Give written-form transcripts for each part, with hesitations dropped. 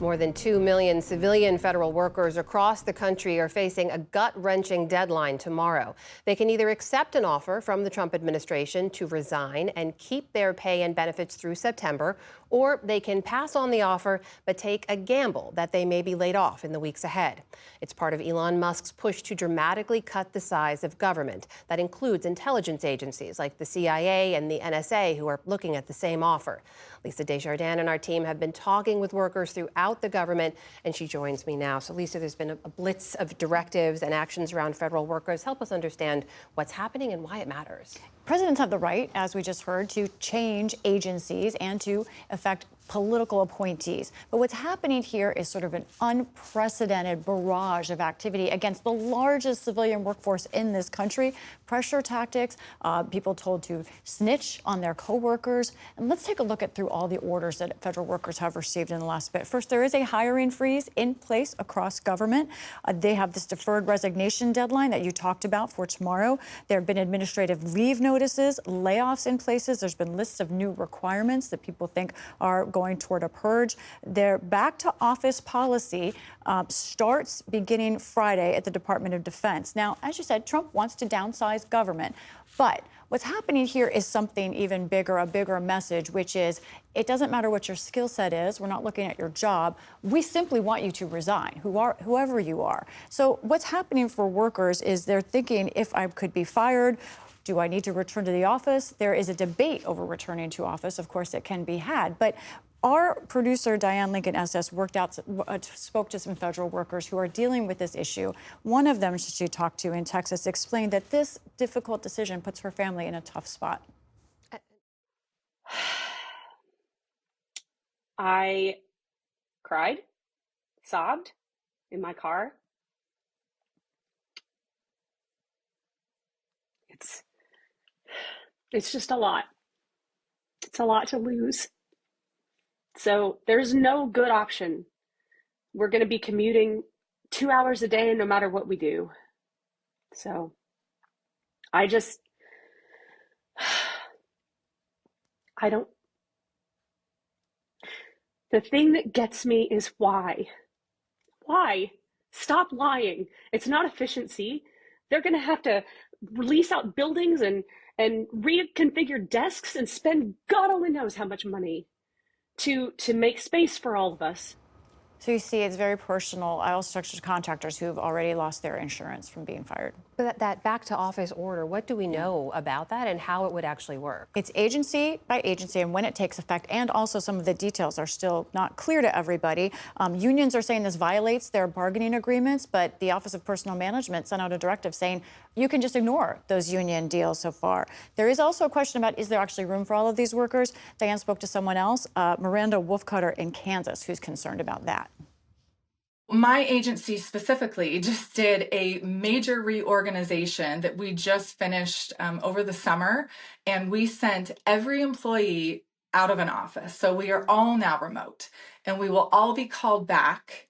More than 2 million civilian federal workers across the country are facing a gut-wrenching deadline tomorrow. They can either accept an offer from the Trump administration to resign and keep their pay and benefits through September, or they can pass on the offer but take a gamble that they may be laid off in the weeks ahead. It's part of Elon Musk's push to dramatically cut the size of government. That includes intelligence agencies like the CIA and the NSA, who are looking at the same offer. Lisa Desjardins and our team have been talking with workers throughout the government, and she joins me now. So, Lisa, there's been a blitz of directives and actions around federal workers. Help us understand what's happening and why it matters. Presidents have the right, as we just heard, to change agencies and to affect political appointees. But what's happening here is sort of an unprecedented barrage of activity against the largest civilian workforce in this country. Pressure tactics, people told to snitch on their coworkers. And let's take a look at through all the orders that federal workers have received in the last bit. First, there is a hiring freeze in place across government. They have this deferred resignation deadline that you talked about for tomorrow. There have been administrative leave notices, layoffs in places. There's been lists of new requirements that people think are going toward a purge. Their back to office policy starts beginning Friday at the Department of Defense. Now, as you said, Trump wants to downsize government, but what's happening here is something even bigger, a bigger message, which is it doesn't matter what your skill set is. We're not looking at your job. We simply want you to resign, whoever you are. So what's happening for workers is they're thinking, if I could be fired, do I need to return to the office? There is a debate over returning to office. Of course, it can be had. But our producer, Diane Lincoln SS, spoke to some federal workers who are dealing with this issue. One of them she talked to in Texas explained that this difficult decision puts her family in a tough spot. I cried, sobbed in my car. It's just a lot. It's a lot to lose. So there's no good option. We're going to be commuting 2 hours a day no matter what we do. So the thing that gets me is why? Why? Stop lying. It's not efficiency. They're going to have to lease out buildings and reconfigure desks and spend God only knows how much money to make space for all of us. So you see, it's very personal. I also talked to contractors who have already lost their insurance from being fired. But that back to office order, what do we know about that and how it would actually work? It's agency by agency and when it takes effect, and also some of the details are still not clear to everybody. Unions are saying this violates their bargaining agreements, but the Office of Personnel Management sent out a directive saying you can just ignore those union deals so far. There is also a question about, is there actually room for all of these workers? Diane spoke to someone else, Miranda Wolfcutter in Kansas, who's concerned about that. My agency specifically just did a major reorganization that we just finished over the summer, and we sent every employee out of an office. So we are all now remote, and we will all be called back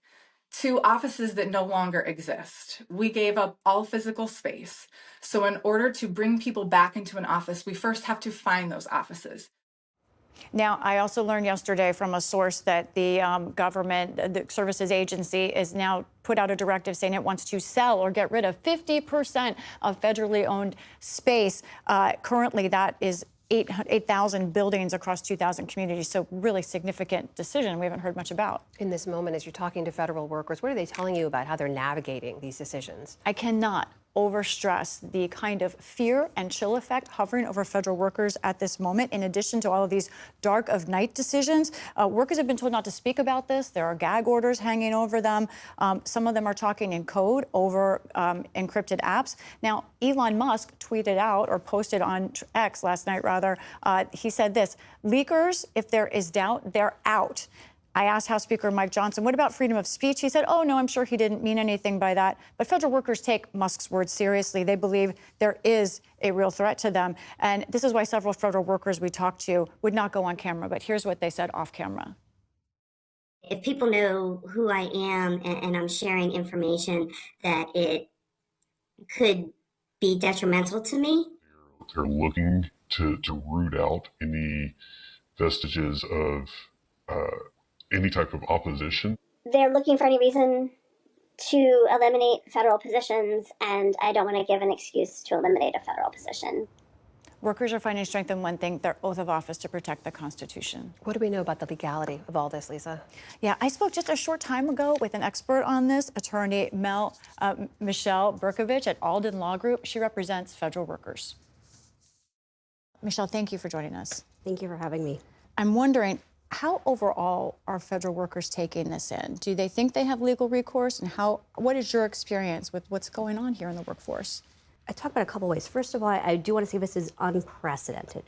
to offices that no longer exist. We gave up all physical space. So in order to bring people back into an office, we first have to find those offices. Now, I also learned yesterday from a source that the government, the services agency, is now put out a directive saying it wants to sell or get rid of 50% of federally owned space. Currently, that is 8,000 buildings across 2,000 communities. So really significant decision we haven't heard much about. In this moment, as you're talking to federal workers, what are they telling you about how they're navigating these decisions? I cannot overstress the kind of fear and chill effect hovering over federal workers at this moment. In addition to all of these dark of night decisions, workers have been told not to speak about this. There are gag orders hanging over them. Some of them are talking in code over encrypted apps. Now, Elon Musk tweeted out or posted on X last night, rather, he said this: leakers, if there is doubt, they're out. I asked House Speaker Mike Johnson, what about freedom of speech? He said, oh, no, I'm sure he didn't mean anything by that. But federal workers take Musk's words seriously. They believe there is a real threat to them. And this is why several federal workers we talked to would not go on camera. But here's what they said off camera. If people know who I am and I'm sharing information that it could be detrimental to me. They're looking to root out any vestiges of any type of opposition. They're looking for any reason to eliminate federal positions, and I don't want to give an excuse to eliminate a federal position. Workers are finding strength in one thing, their oath of office to protect the Constitution. What do we know about the legality of all this, Lisa? Yeah, I spoke just a short time ago with an expert on this, attorney Michelle Berkovich at Alden Law Group. She represents federal workers. Michelle, thank you for joining us. Thank you for having me. I'm wondering, how overall are federal workers taking this in? Do they think they have legal recourse? And what is your experience with what's going on here in the workforce? I talk about a couple ways. First of all, I do want to say this is unprecedented.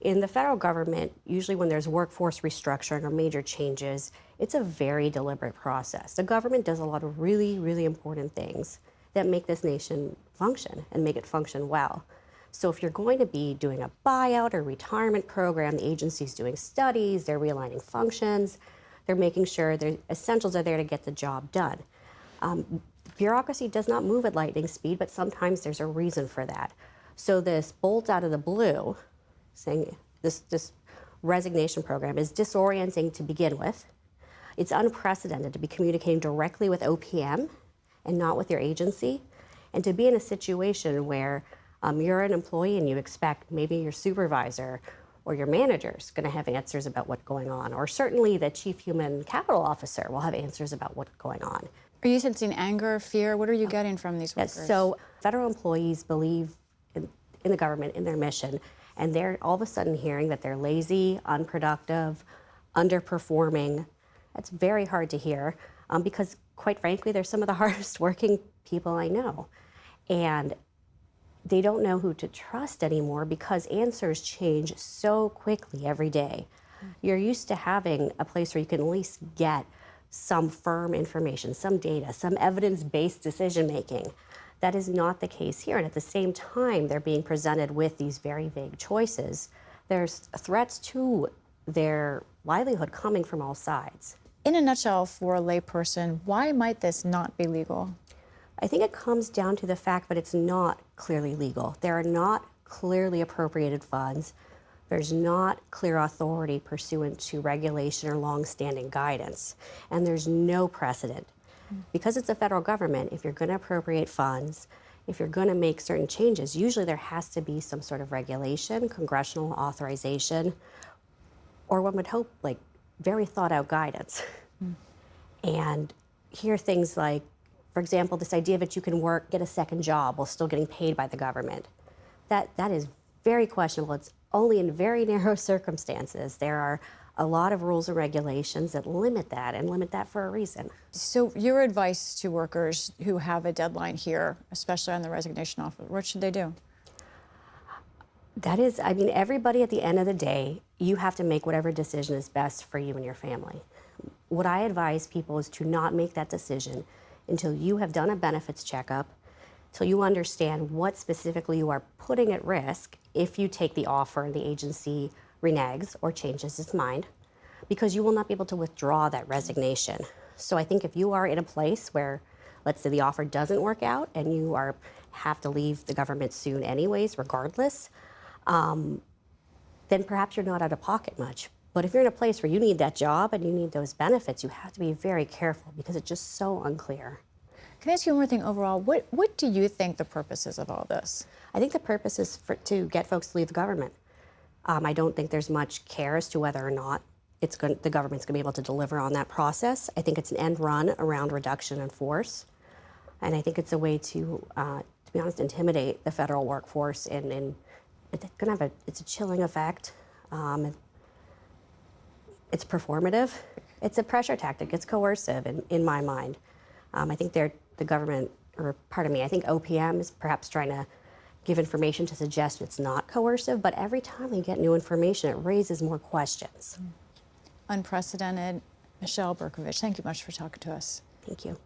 In the federal government, usually when there's workforce restructuring or major changes, it's a very deliberate process. The government does a lot of really, really important things that make this nation function and make it function well. So if you're going to be doing a buyout or retirement program, the agency's doing studies, they're realigning functions, they're making sure their essentials are there to get the job done. Bureaucracy does not move at lightning speed, but sometimes there's a reason for that. So this bolt out of the blue, saying this resignation program is disorienting to begin with. It's unprecedented to be communicating directly with OPM and not with your agency, and to be in a situation where you're an employee and you expect maybe your supervisor or your manager is going to have answers about what's going on, or certainly the chief human capital officer will have answers about what's going on. Are you sensing anger, fear? What are you getting from these workers? Yes, so federal employees believe in the government, in their mission, and they're all of a sudden hearing that they're lazy, unproductive, underperforming. That's very hard to hear because, quite frankly, they're some of the hardest working people I know. And they don't know who to trust anymore because answers change so quickly every day. You're used to having a place where you can at least get some firm information, some data, some evidence-based decision-making. That is not the case here. And at the same time, they're being presented with these very vague choices. There's threats to their livelihood coming from all sides. In a nutshell, for a layperson, why might this not be legal? I think it comes down to the fact that it's not clearly legal. There are not clearly appropriated funds. There's not clear authority pursuant to regulation or long-standing guidance, and there's no precedent. Because it's a federal government, if you're going to appropriate funds, if you're going to make certain changes, usually there has to be some sort of regulation, congressional authorization, or one would hope like very thought-out guidance. And hear things like, for example, this idea that you can get a second job while still getting paid by the government. That is very questionable. It's only in very narrow circumstances. There are a lot of rules and regulations that limit that, and limit that for a reason. So your advice to workers who have a deadline here, especially on the resignation offer, what should they do? That is, I mean, everybody at the end of the day, you have to make whatever decision is best for you and your family. What I advise people is to not make that decision until you have done a benefits checkup, till you understand what specifically you are putting at risk if you take the offer and the agency reneges or changes its mind, because you will not be able to withdraw that resignation. So I think if you are in a place where, let's say the offer doesn't work out and you have to leave the government soon anyways, regardless, then perhaps you're not out of pocket much. But if you're in a place where you need that job and you need those benefits, you have to be very careful because it's just so unclear. Can I ask you one more thing overall? What do you think the purpose is of all this? I think the purpose is to get folks to leave the government. I don't think there's much care as to whether or not the government's going to be able to deliver on that process. I think it's an end run around reduction in force. And I think it's a way to be honest, intimidate the federal workforce. And it's going to have it's a chilling effect. It's performative. It's a pressure tactic. It's coercive in my mind. I think the government, or pardon me, I think OPM is perhaps trying to give information to suggest it's not coercive, but every time we get new information, it raises more questions. Unprecedented. Michelle Berkovich, thank you much for talking to us. Thank you.